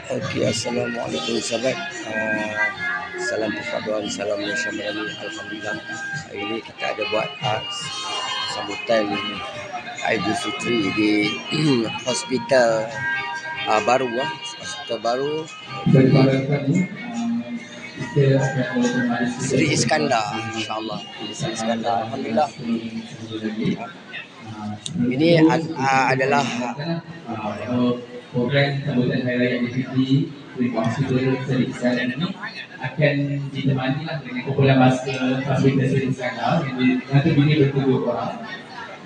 Okey, Assalamualaikum sahabat. Salam perpaduan, salam Malaysia Merani. Alhamdulillah, hari ini kita ada buat sambutan Aidilfitri di hospital baru, hospital baru Sri Iskandar, insyaAllah. Sri Iskandar, Alhamdulillah. Ini adalah program sambutan Hari Raya Aidilfitri di Hospital Sri Iskandar ini akan ditemani dengan kumpulan hospital Sri Iskandar yang terdiri bertujuh orang,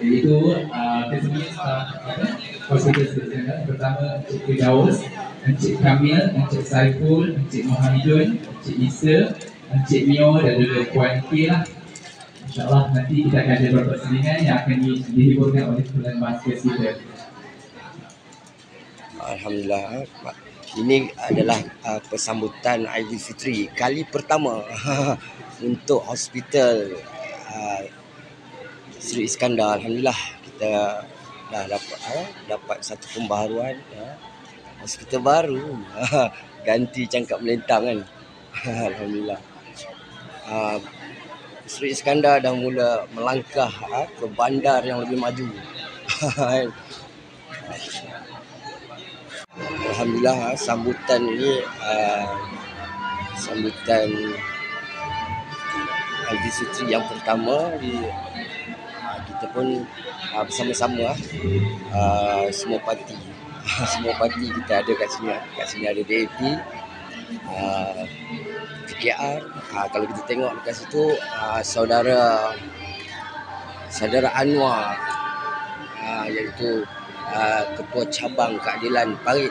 iaitu kesembilan staf Hospital Sri Iskandar. Pertama Encik Firdaus, Encik Kamil, Encik Saiful, Encik Muhammadun, Encik Isa, Encik Mio dan juga Puan K lah. InsyaAllah nanti kita akan ada beberapa pertandingan yang akan dihiburkan oleh kumpulan basket kita. Alhamdulillah, ini adalah persambutan Aidilfitri kali pertama untuk hospital Sri Iskandar. Alhamdulillah, kita dah dapat satu pembaharuan, hospital baru ganti cangkap melintang kan. Alhamdulillah, Sri Iskandar dah mula melangkah ke bandar yang lebih maju. Alhamdulillah, sambutan ini sambutan Aidilfitri yang pertama kita pun bersama-sama semua parti semua parti kita ada kat sini. Kat sini ada DAP, PKR. Kalau kita tengok dekat situ, saudara Anwar, iaitu Ketua Cabang Keadilan Parit,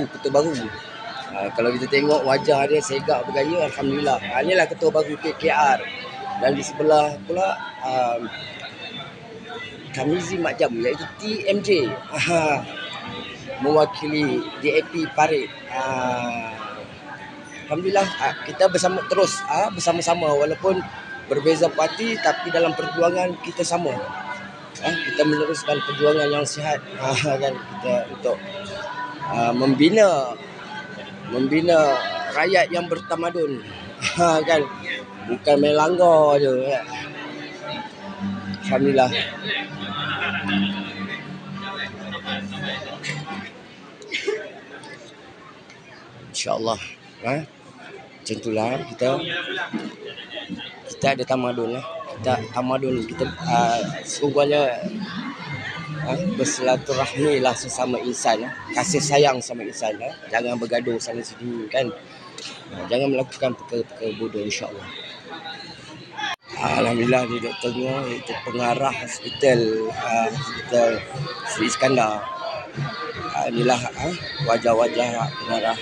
ketua baru. Kalau kita tengok wajah dia segak bergaya, Alhamdulillah. Inilah ketua baru PKR. Dan di sebelah pula Kamizi Makjam, iaitu TMJ, mewakili DAP Parit. Alhamdulillah, kita bersama-sama walaupun berbeza parti, tapi dalam perjuangan kita sama. Kita meneruskan perjuangan yang sihat, kan, kita untuk membina rakyat yang bertamadun, kan, bukan main langgar je. Alhamdulillah. InsyaAllah, macam itulah kita ada tamadun lah. Kita sesungguhnya bersilaturahmi lah sesama insan, kasih sayang sama insan, jangan bergaduh sana sini, kan, jangan melakukan perkara-perkara bodoh, insyaAllah. Alhamdulillah, di doktornya iaitu pengarah hospital Sri Iskandar. Inilah wajah-wajah pengarah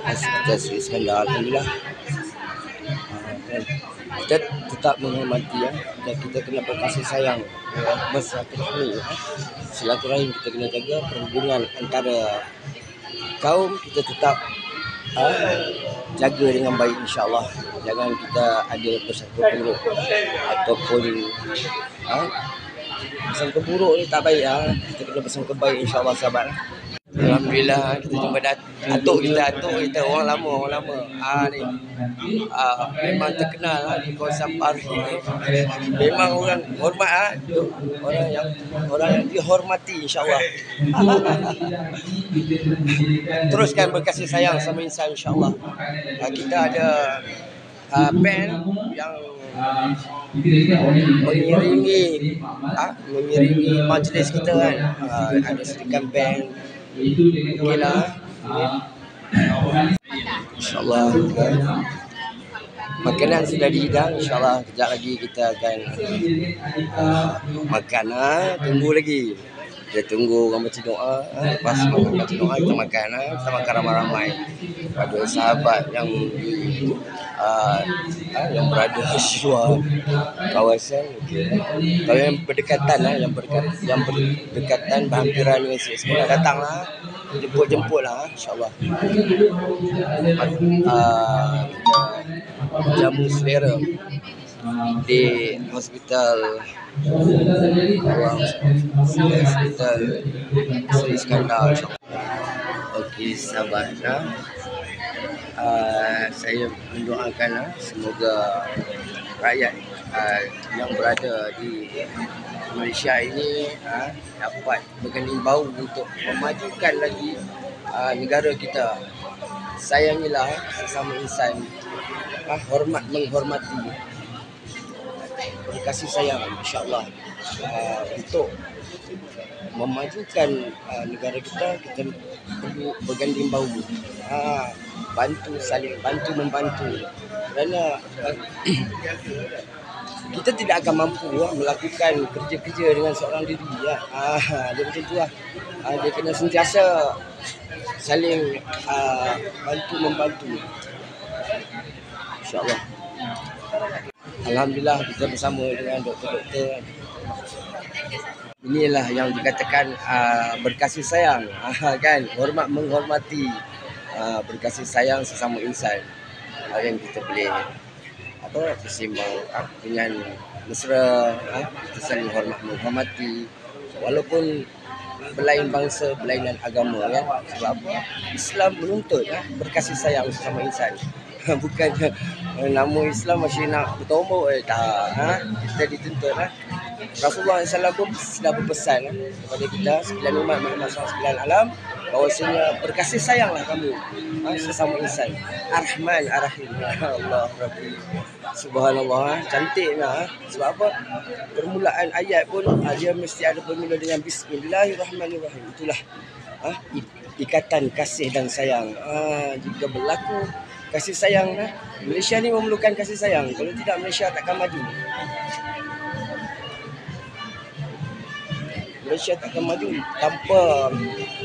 hospital Sri Iskandar. Alhamdulillah, kita tetap menghormati, dan kita kena berkasih sayang, silaturahim kita kena jaga, perhubungan antara kaum kita tetap jaga dengan baik, insyaAllah. Jangan kita ada bersangka buruk ataupun bersangka buruk ni tak baik. Kita kena bersangka baik, insyaAllah, sahabat. Alhamdulillah, kita jumpa atuk kita orang lama. Ni memang terkenal di kawasan Parit ni. Memang orang hormat, orang yang dihormati, insyaAllah. Teruskan berkasih sayang sama insan, insyaAllah. Kita ada band yang mengiringi majlis kita, kan. Ada sedikit band. Okeylah, insyaAllah. Makanan sudah dihidang, insyaAllah. Kejap lagi kita akan makan. Tunggu lagi. Kita tunggu orang baca doa. Lepas baca doa, kita makan. Kita makan ramai-ramai. Ada sahabat yang berada di luar kawasan. Kalau yang berdekatan, yang berdekatan berhampiran dengan sekolah, datanglah, jemput-lah, insyaAllah. Jamu selera di hospital Sri Iskandar, insyaAllah. Okey, sahabat, saya mendoakan semoga rakyat yang berada di Malaysia ini dapat berganding bahu untuk memajukan lagi negara kita. Sayangilah sesama insan, hormat menghormati, berkasih sayang, insya-Allah, untuk memajukan negara kita. Kita perlu berganding bahu, saling bantu membantu, kerana kita tidak akan mampu melakukan kerja-kerja dengan seorang diri. Dia macam tu lah. Dia kena sentiasa saling bantu membantu, insya-Allah. Alhamdulillah, kita bersama dengan doktor-doktor. Inilah yang dikatakan berkasih sayang, kan, hormat menghormati, berkasih sayang sesama insan. Yang kita boleh bersimbang dengan mesra, kita saling hormat menghormati, walaupun berlain bangsa, berlainan agama, kan. Sebab apa? Islam menuntut berkasih sayang sesama insan. Bukan nama Islam masih nak bertombok, tak. Kita dituntut. Rasulullah SAW pun sudah berpesan kepada kita sekalian umat Muhammad sekalian alam, bahawasanya berkasih sayanglah kamu sesama insan. Ar-Rahman Ar-Rahim. Allah Rabbi. Subhanallah, cantiknya. Sebab apa? Permulaan ayat pun dia mesti ada bermula dengan Bismillahirrahmanirrahim. Itulah ikatan kasih dan sayang. Jika berlaku kasih sayang, Malaysia ni memerlukan kasih sayang. Kalau tidak, Malaysia takkan maju. Malaysia takkan maju tanpa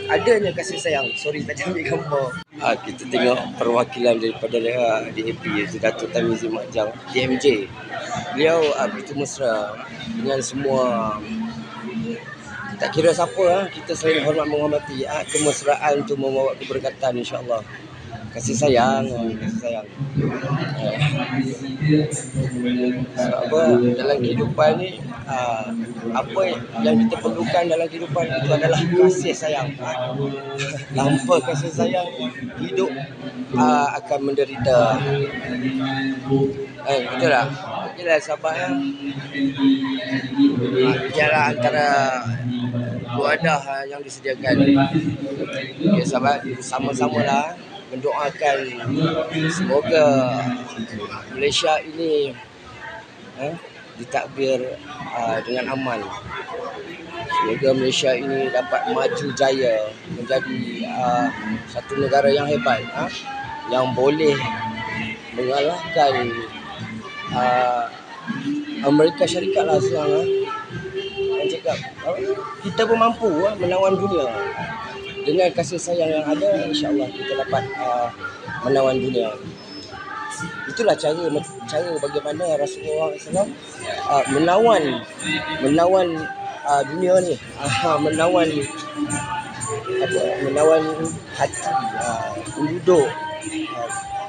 adanya kasih sayang. Sorry, tak ambil gambar. Kita tengok perwakilan daripada DAP, iaitu Datuk Tamizi Makjang, DMJ. Beliau begitu mesra dengan semua, tak kira siapa, kita saling hormat menghormati. Kemesraan itu membawa keberkatan, insya-Allah. Kasih sayang, kasih sayang. Sebab dalam kehidupan ni, apa yang kita perlukan dalam kehidupan itu adalah kasih sayang. Tanpa kasih sayang, hidup akan menderita. Betul tak? Inilah sahabat. Inilah antara wadah yang disediakan. Okay, sahabat, sama-samalah mendoakan semoga Malaysia ini ditakbir dengan aman. Semoga Malaysia ini dapat maju jaya menjadi satu negara yang hebat, yang boleh mengalahkan Amerika Syarikat lah sekarang. Yang cakap kita pun mampu menawan dunia. Dengan kasih sayang yang ada, insya-Allah kita dapat menawan dunia. Itulah cara bagaimana Rasulullah SAW menawan dunia ni, menawan hati penduduk.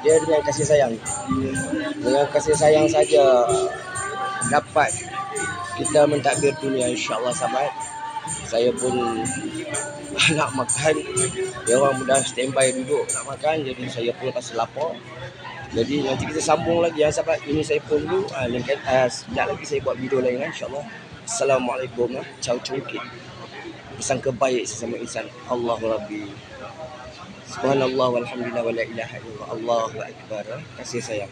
Dia dengan kasih sayang. Dengan kasih sayang saja dapat kita mentadbir dunia, insya-Allah sahabat. Saya pun nak makan, dia orang mudah standby duduk nak makan, jadi saya pun rasa lapar. Jadi nanti kita sambung lagi sahabat. Ini saya pun dulu, sekejap lagi saya buat video lain, insya-Allah. Assalamualaikum, ciao cungkit. Bersangka baik sesama insan. Allahu Rabbi. Subhanallah walhamdulillah wala ilaha illallah. Allahu akbar. Kasih sayang.